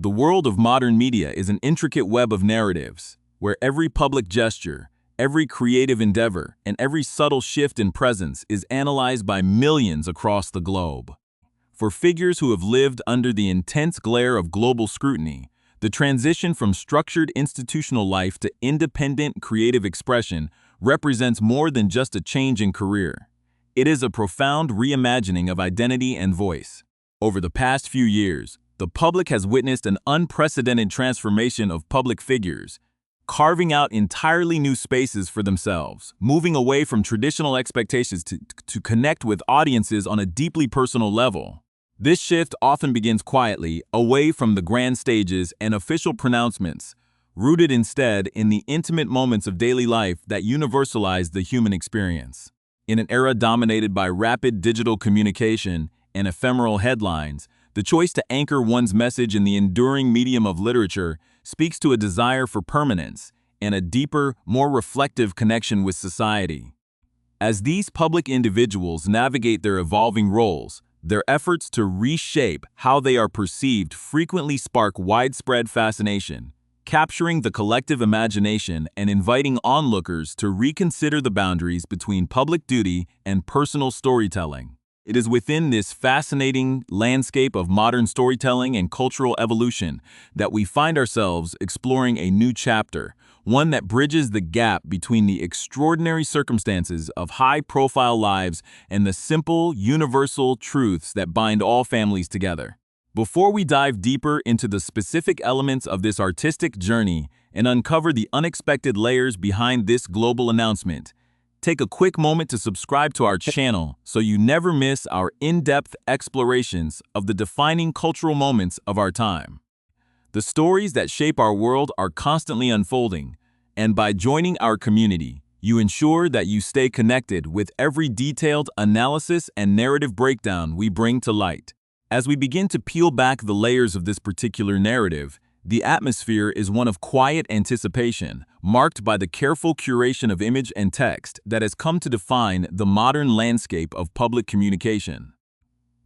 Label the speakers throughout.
Speaker 1: The world of modern media is an intricate web of narratives, where every public gesture, every creative endeavor, and every subtle shift in presence is analyzed by millions across the globe. For figures who have lived under the intense glare of global scrutiny, the transition from structured institutional life to independent creative expression represents more than just a change in career. It is a profound reimagining of identity and voice. Over the past few years, the public has witnessed an unprecedented transformation of public figures, carving out entirely new spaces for themselves, moving away from traditional expectations to connect with audiences on a deeply personal level. This shift often begins quietly, away from the grand stages and official pronouncements, rooted instead in the intimate moments of daily life that universalize the human experience. In an era dominated by rapid digital communication and ephemeral headlines, the choice to anchor one's message in the enduring medium of literature speaks to a desire for permanence and a deeper, more reflective connection with society. As these public individuals navigate their evolving roles, their efforts to reshape how they are perceived frequently spark widespread fascination, capturing the collective imagination and inviting onlookers to reconsider the boundaries between public duty and personal storytelling. It is within this fascinating landscape of modern storytelling and cultural evolution that we find ourselves exploring a new chapter, one that bridges the gap between the extraordinary circumstances of high-profile lives and the simple, universal truths that bind all families together. Before we dive deeper into the specific elements of this artistic journey and uncover the unexpected layers behind this global announcement, take a quick moment to subscribe to our channel so you never miss our in-depth explorations of the defining cultural moments of our time. The stories that shape our world are constantly unfolding, and by joining our community, you ensure that you stay connected with every detailed analysis and narrative breakdown we bring to light. As we begin to peel back the layers of this particular narrative, the atmosphere is one of quiet anticipation, marked by the careful curation of image and text that has come to define the modern landscape of public communication.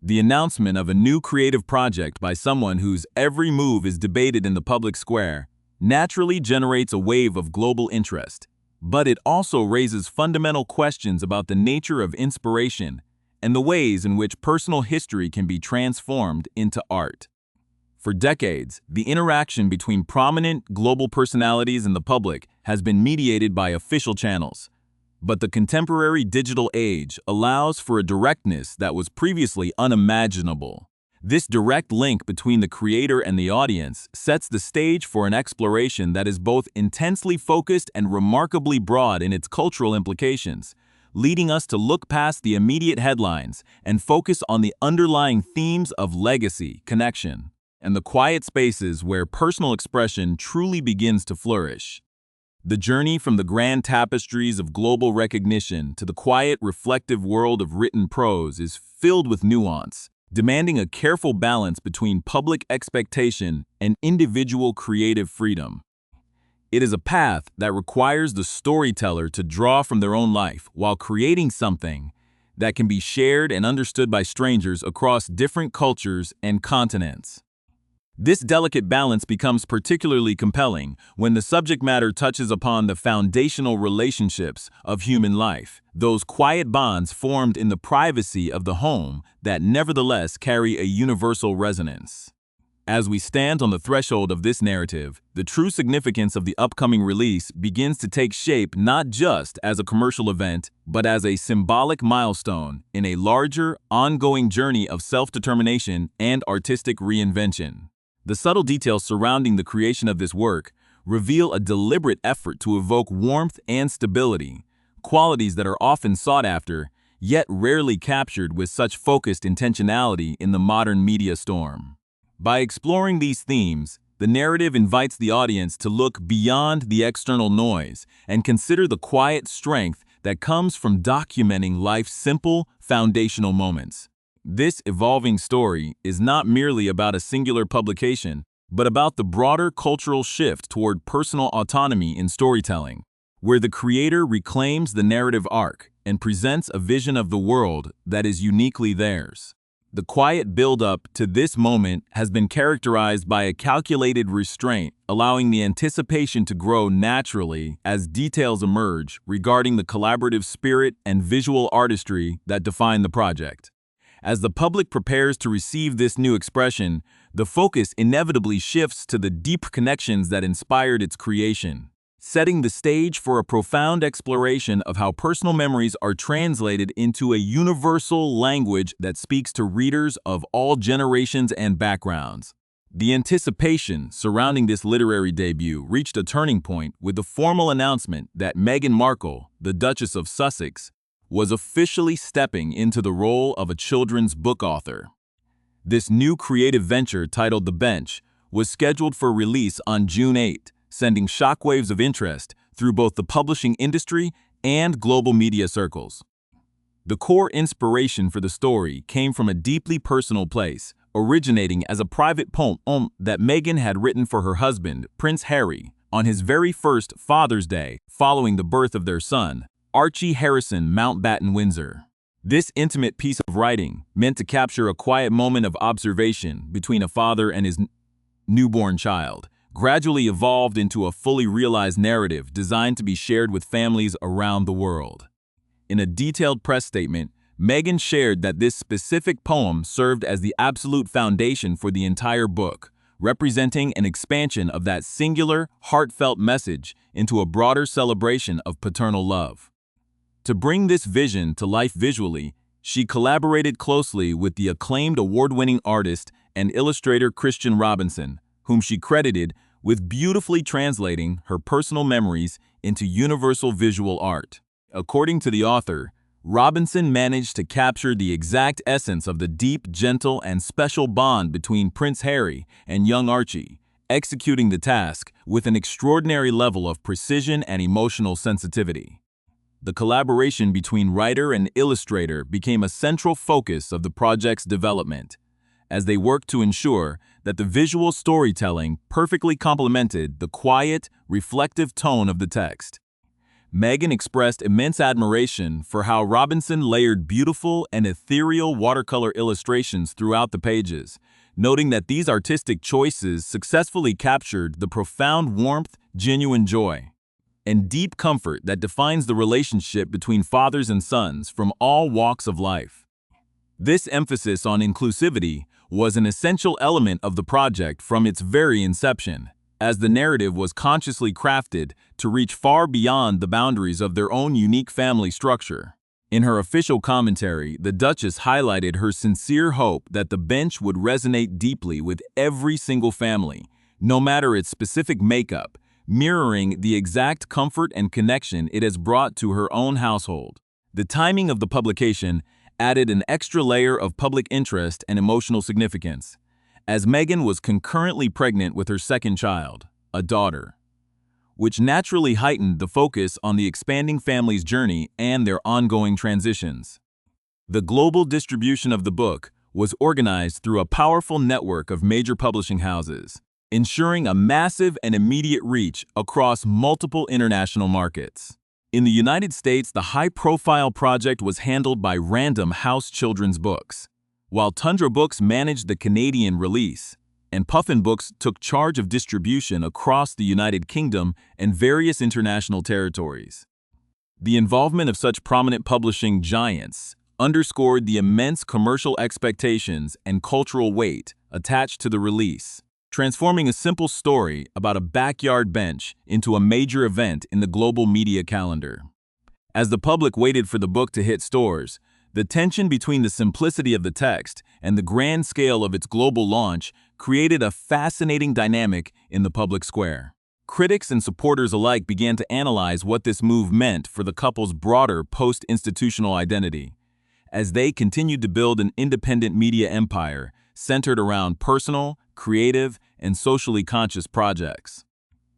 Speaker 1: The announcement of a new creative project by someone whose every move is debated in the public square naturally generates a wave of global interest, but it also raises fundamental questions about the nature of inspiration and the ways in which personal history can be transformed into art. For decades, the interaction between prominent global personalities and the public has been mediated by official channels. But the contemporary digital age allows for a directness that was previously unimaginable. This direct link between the creator and the audience sets the stage for an exploration that is both intensely focused and remarkably broad in its cultural implications, leading us to look past the immediate headlines and focus on the underlying themes of legacy, connection, and the quiet spaces where personal expression truly begins to flourish. The journey from the grand tapestries of global recognition to the quiet, reflective world of written prose is filled with nuance, demanding a careful balance between public expectation and individual creative freedom. It is a path that requires the storyteller to draw from their own life while creating something that can be shared and understood by strangers across different cultures and continents. This delicate balance becomes particularly compelling when the subject matter touches upon the foundational relationships of human life, those quiet bonds formed in the privacy of the home that nevertheless carry a universal resonance. As we stand on the threshold of this narrative, the true significance of the upcoming release begins to take shape not just as a commercial event, but as a symbolic milestone in a larger, ongoing journey of self-determination and artistic reinvention. The subtle details surrounding the creation of this work reveal a deliberate effort to evoke warmth and stability, qualities that are often sought after, yet rarely captured with such focused intentionality in the modern media storm. By exploring these themes, the narrative invites the audience to look beyond the external noise and consider the quiet strength that comes from documenting life's simple, foundational moments. This evolving story is not merely about a singular publication, but about the broader cultural shift toward personal autonomy in storytelling, where the creator reclaims the narrative arc and presents a vision of the world that is uniquely theirs. The quiet build-up to this moment has been characterized by a calculated restraint, allowing the anticipation to grow naturally as details emerge regarding the collaborative spirit and visual artistry that define the project. As the public prepares to receive this new expression, the focus inevitably shifts to the deep connections that inspired its creation, setting the stage for a profound exploration of how personal memories are translated into a universal language that speaks to readers of all generations and backgrounds. The anticipation surrounding this literary debut reached a turning point with the formal announcement that Meghan Markle, the Duchess of Sussex, was officially stepping into the role of a children's book author. This new creative venture, titled The Bench, was scheduled for release on June 8, sending shockwaves of interest through both the publishing industry and global media circles. The core inspiration for the story came from a deeply personal place, originating as a private poem that Meghan had written for her husband, Prince Harry, on his very first Father's Day following the birth of their son, Archie Harrison Mountbatten Windsor. This intimate piece of writing, meant to capture a quiet moment of observation between a father and his newborn child, gradually evolved into a fully realized narrative designed to be shared with families around the world. In a detailed press statement, Meghan shared that this specific poem served as the absolute foundation for the entire book, representing an expansion of that singular, heartfelt message into a broader celebration of paternal love. To bring this vision to life visually, she collaborated closely with the acclaimed award-winning artist and illustrator Christian Robinson, whom she credited with beautifully translating her personal memories into universal visual art. According to the author, Robinson managed to capture the exact essence of the deep, gentle, and special bond between Prince Harry and young Archie, executing the task with an extraordinary level of precision and emotional sensitivity. The collaboration between writer and illustrator became a central focus of the project's development, as they worked to ensure that the visual storytelling perfectly complemented the quiet, reflective tone of the text. Meghan expressed immense admiration for how Robinson layered beautiful and ethereal watercolor illustrations throughout the pages, noting that these artistic choices successfully captured the profound warmth, genuine joy, and deep comfort that defines the relationship between fathers and sons from all walks of life. This emphasis on inclusivity was an essential element of the project from its very inception, as the narrative was consciously crafted to reach far beyond the boundaries of their own unique family structure. In her official commentary, the Duchess highlighted her sincere hope that The Bench would resonate deeply with every single family, no matter its specific makeup, mirroring the exact comfort and connection it has brought to her own household. The timing of the publication added an extra layer of public interest and emotional significance, as Meghan was concurrently pregnant with her second child, a daughter, which naturally heightened the focus on the expanding family's journey and their ongoing transitions. The global distribution of the book was organized through a powerful network of major publishing houses, ensuring a massive and immediate reach across multiple international markets. In the United States, the high-profile project was handled by Random House Children's Books, while Tundra Books managed the Canadian release, and Puffin Books took charge of distribution across the United Kingdom and various international territories. The involvement of such prominent publishing giants underscored the immense commercial expectations and cultural weight attached to the release, transforming a simple story about a backyard bench into a major event in the global media calendar. As the public waited for the book to hit stores, the tension between the simplicity of the text and the grand scale of its global launch created a fascinating dynamic in the public square. Critics and supporters alike began to analyze what this move meant for the couple's broader post-institutional identity, as they continued to build an independent media empire centered around personal, creative, and socially conscious projects.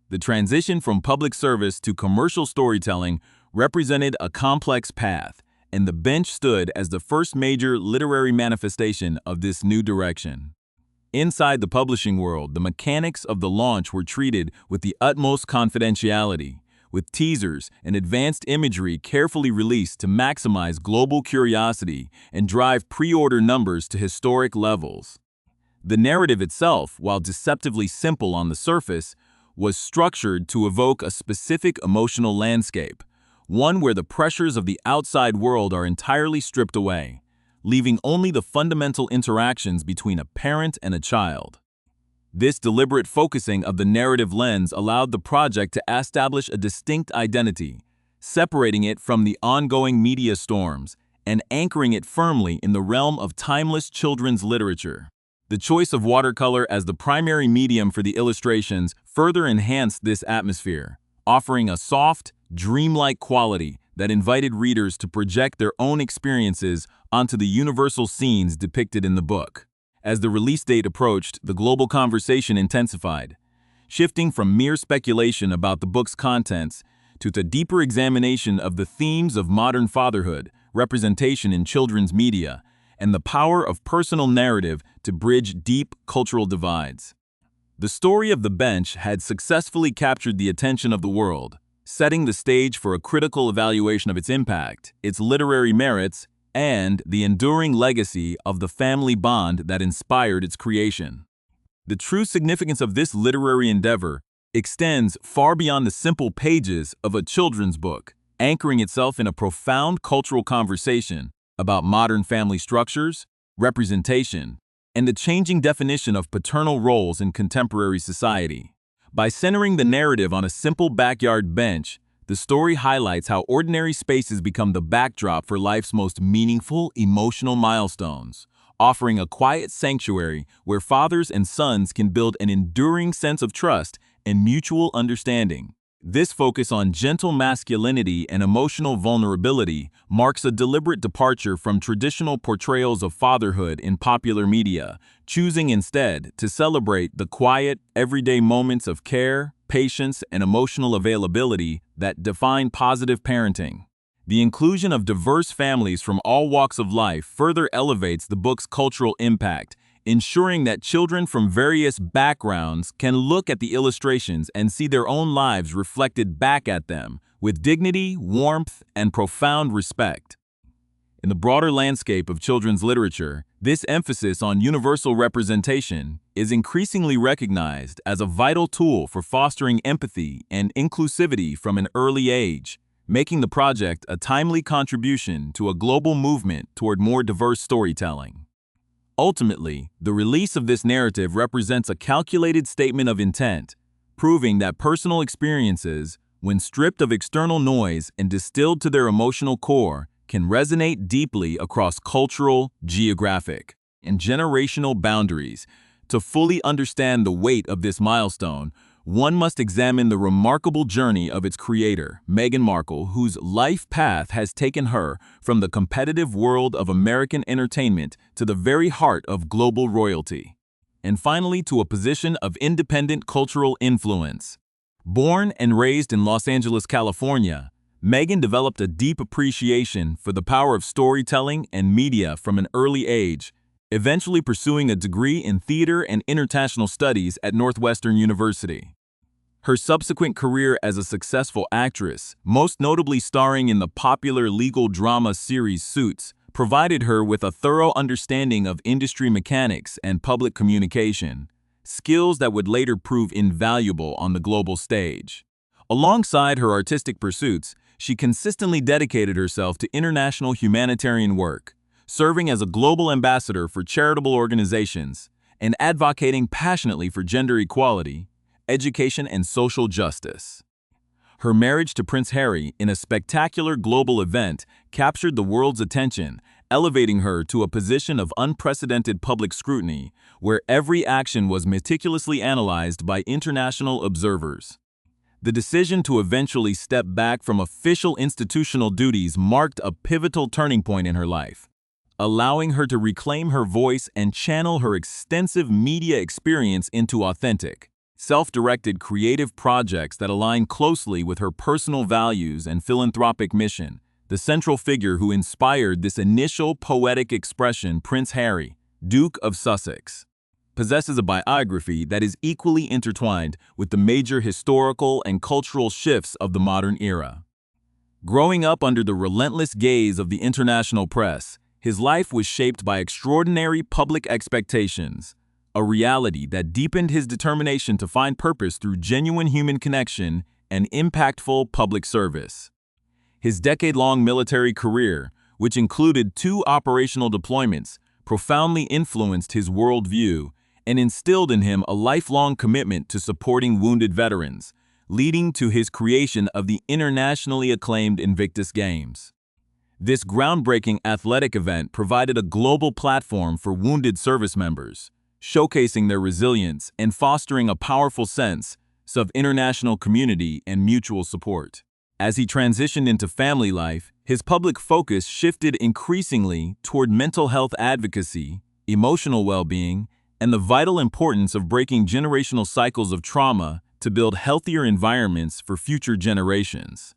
Speaker 1: The transition from public service to commercial storytelling represented a complex path, and The Bench stood as the first major literary manifestation of this new direction. Inside the publishing world, the mechanics of the launch were treated with the utmost confidentiality, with teasers and advanced imagery carefully released to maximize global curiosity and drive pre-order numbers to historic levels. The narrative itself, while deceptively simple on the surface, was structured to evoke a specific emotional landscape, one where the pressures of the outside world are entirely stripped away, leaving only the fundamental interactions between a parent and a child. This deliberate focusing of the narrative lens allowed the project to establish a distinct identity, separating it from the ongoing media storms and anchoring it firmly in the realm of timeless children's literature. The choice of watercolor as the primary medium for the illustrations further enhanced this atmosphere, offering a soft, dreamlike quality that invited readers to project their own experiences onto the universal scenes depicted in the book. As the release date approached, the global conversation intensified, shifting from mere speculation about the book's contents to the deeper examination of the themes of modern fatherhood, representation in children's media, and the power of personal narrative to bridge deep cultural divides. The story of The Bench had successfully captured the attention of the world, setting the stage for a critical evaluation of its impact, its literary merits, and the enduring legacy of the family bond that inspired its creation. The true significance of this literary endeavor extends far beyond the simple pages of a children's book, anchoring itself in a profound cultural conversation about modern family structures, representation, and the changing definition of paternal roles in contemporary society. By centering the narrative on a simple backyard bench, the story highlights how ordinary spaces become the backdrop for life's most meaningful emotional milestones, offering a quiet sanctuary where fathers and sons can build an enduring sense of trust and mutual understanding. This focus on gentle masculinity and emotional vulnerability marks a deliberate departure from traditional portrayals of fatherhood in popular media, choosing instead to celebrate the quiet, everyday moments of care, patience, and emotional availability that define positive parenting. The inclusion of diverse families from all walks of life further elevates the book's cultural impact, ensuring that children from various backgrounds can look at the illustrations and see their own lives reflected back at them with dignity, warmth, and profound respect. In the broader landscape of children's literature, this emphasis on universal representation is increasingly recognized as a vital tool for fostering empathy and inclusivity from an early age, making the project a timely contribution to a global movement toward more diverse storytelling. Ultimately, the release of this narrative represents a calculated statement of intent, proving that personal experiences, when stripped of external noise and distilled to their emotional core, can resonate deeply across cultural, geographic, and generational boundaries. To fully understand the weight of this milestone, one must examine the remarkable journey of its creator, Meghan Markle, whose life path has taken her from the competitive world of American entertainment to the very heart of global royalty, and finally to a position of independent cultural influence. Born and raised in Los Angeles, California, Meghan developed a deep appreciation for the power of storytelling and media from an early age, eventually pursuing a degree in theater and international studies at Northwestern University. Her subsequent career as a successful actress, most notably starring in the popular legal drama series Suits, provided her with a thorough understanding of industry mechanics and public communication, skills that would later prove invaluable on the global stage. Alongside her artistic pursuits, she consistently dedicated herself to international humanitarian work, serving as a global ambassador for charitable organizations and advocating passionately for gender equality, education, and social justice. Her marriage to Prince Harry in a spectacular global event captured the world's attention, elevating her to a position of unprecedented public scrutiny, where every action was meticulously analyzed by international observers. The decision to eventually step back from official institutional duties marked a pivotal turning point in her life, allowing her to reclaim her voice and channel her extensive media experience into authentic, self-directed creative projects that align closely with her personal values and philanthropic mission. The central figure who inspired this initial poetic expression, Prince Harry, Duke of Sussex. possesses a biography that is equally intertwined with the major historical and cultural shifts of the modern era. Growing up under the relentless gaze of the international press, his life was shaped by extraordinary public expectations, a reality that deepened his determination to find purpose through genuine human connection and impactful public service. His decade-long military career, which included 2 operational deployments, profoundly influenced his worldview and instilled in him a lifelong commitment to supporting wounded veterans, leading to his creation of the internationally acclaimed Invictus Games. This groundbreaking athletic event provided a global platform for wounded service members, showcasing their resilience and fostering a powerful sense of international community and mutual support. As he transitioned into family life, his public focus shifted increasingly toward mental health advocacy, emotional well-being, and the vital importance of breaking generational cycles of trauma to build healthier environments for future generations.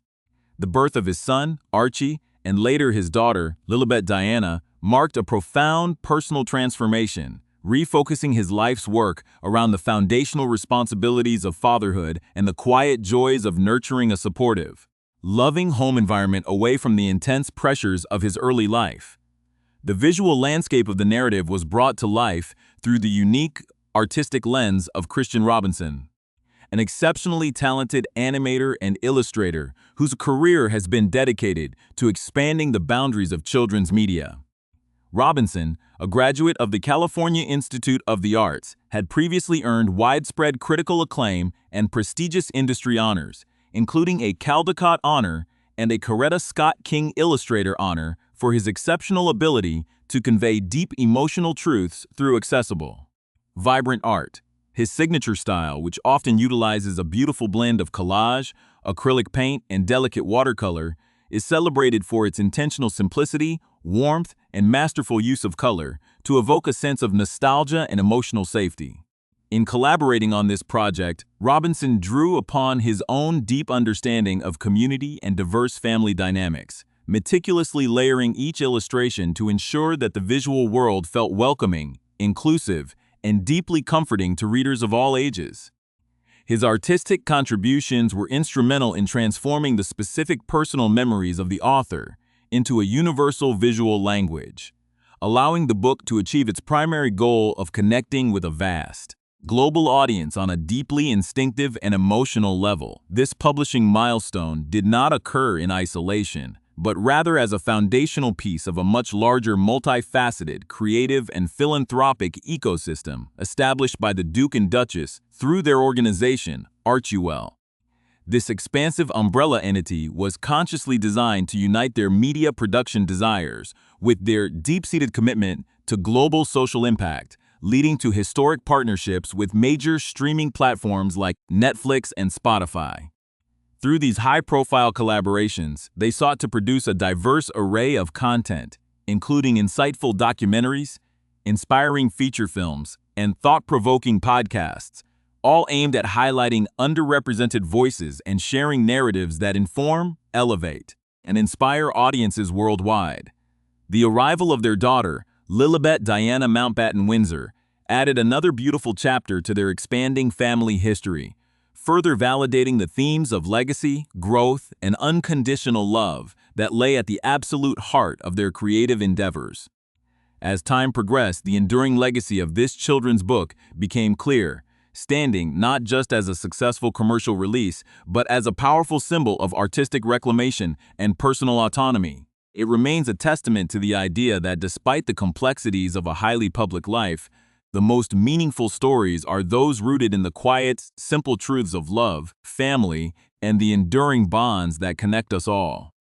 Speaker 1: The birth of his son, Archie, and later his daughter, Lilibet Diana, marked a profound personal transformation, refocusing his life's work around the foundational responsibilities of fatherhood and the quiet joys of nurturing a supportive, loving home environment away from the intense pressures of his early life. The visual landscape of the narrative was brought to life through the unique, artistic lens of Christian Robinson, an exceptionally talented animator and illustrator whose career has been dedicated to expanding the boundaries of children's media. Robinson, a graduate of the California Institute of the Arts, had previously earned widespread critical acclaim and prestigious industry honors, including a Caldecott Honor and a Coretta Scott King Illustrator Honor for his exceptional ability to convey deep emotional truths through accessible, vibrant art. His signature style, which often utilizes a beautiful blend of collage, acrylic paint, and delicate watercolor, is celebrated for its intentional simplicity, warmth, and masterful use of color to evoke a sense of nostalgia and emotional safety. In collaborating on this project, Robinson drew upon his own deep understanding of community and diverse family dynamics, meticulously layering each illustration to ensure that the visual world felt welcoming, inclusive, and deeply comforting to readers of all ages. His artistic contributions were instrumental in transforming the specific personal memories of the author into a universal visual language, allowing the book to achieve its primary goal of connecting with a vast, global audience on a deeply instinctive and emotional level. This publishing milestone did not occur in isolation, but rather as a foundational piece of a much larger multifaceted, creative, and philanthropic ecosystem established by the Duke and Duchess through their organization, Archewell. This expansive umbrella entity was consciously designed to unite their media production desires with their deep-seated commitment to global social impact, leading to historic partnerships with major streaming platforms like Netflix and Spotify. Through these high-profile collaborations, they sought to produce a diverse array of content, including insightful documentaries, inspiring feature films, and thought-provoking podcasts, all aimed at highlighting underrepresented voices and sharing narratives that inform, elevate, and inspire audiences worldwide. The arrival of their daughter, Lilibet Diana Mountbatten Windsor, added another beautiful chapter to their expanding family history, further validating the themes of legacy, growth, and unconditional love that lay at the absolute heart of their creative endeavors. As time progressed, the enduring legacy of this children's book became clear, standing not just as a successful commercial release, but as a powerful symbol of artistic reclamation and personal autonomy. It remains a testament to the idea that despite the complexities of a highly public life, the most meaningful stories are those rooted in the quiet, simple truths of love, family, and the enduring bonds that connect us all.